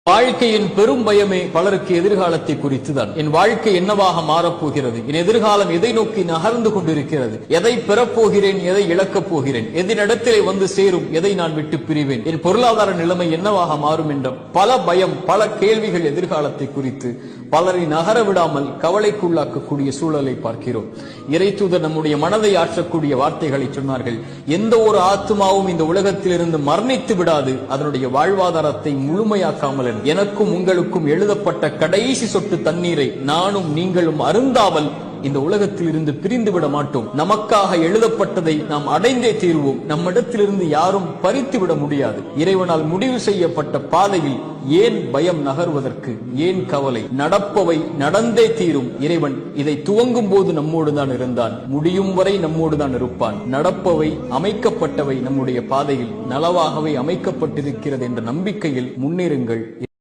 வாழ்க்கையின் பெரும் பயமே பலருக்கு எதிர்காலத்தை குறித்துதான். என் வாழ்க்கை என்னவாக மாறப்போகிறது, என் எதிர்காலம் எதை நோக்கி நகர்ந்து கொண்டிருக்கிறது, எதை பெறப்போகிறேன், எதை இழக்கப் போகிறேன், எதினிடத்திலே வந்து சேரும், எதை நான் விட்டு பிரிவேன், என் பொருளாதார நிலைமை என்னவாக மாறும் என்ற பல பயம், பல கேள்விகள் எதிர்காலத்தை குறித்து பலரை நகர விடாமல் கவலைக்குள்ளாக்கக்கூடிய சூழலை பார்க்கிறோம். இறைத்தூதர் நம்முடைய மனதை ஆற்றக்கூடிய வார்த்தைகளை சொன்னார்கள். எந்த ஒரு ஆத்மாவும் இந்த உலகத்திலிருந்து மரணித்து விடாது, அதனுடைய வாழ்வாதாரத்தை முழுமையாக்காமல். எனக்கும் உங்களுக்கும் எழுதப்பட்ட கடைசி சொட்டு தண்ணீரை நானும் நீங்களும் அருந்தாமல் இந்த உலகத்தில் இருந்து பிரிந்து விட மாட்டோம். நமக்காக எழுதப்பட்டதை நாம் அடைந்தே தீர்வோம். நம்மிடத்திலிருந்து யாரும் பறித்து விட முடியாது. இறைவனால் முடிவு செய்யப்பட்ட பாதையில் ஏன் பயம் நகர்வதற்கு, ஏன் கவலை? நடப்பவை நடந்தே தீரும். இறைவன் இதை துவங்கும் போது நம்மோடு தான் இருந்தான், முடியும் வரை நம்மோடு தான் இருப்பான். நடப்பவை, அமைக்கப்பட்டவை நம்முடைய பாதையில் நலவாகவே அமைக்கப்பட்டிருக்கிறது என்ற நம்பிக்கையில் முன்னேறுங்கள்.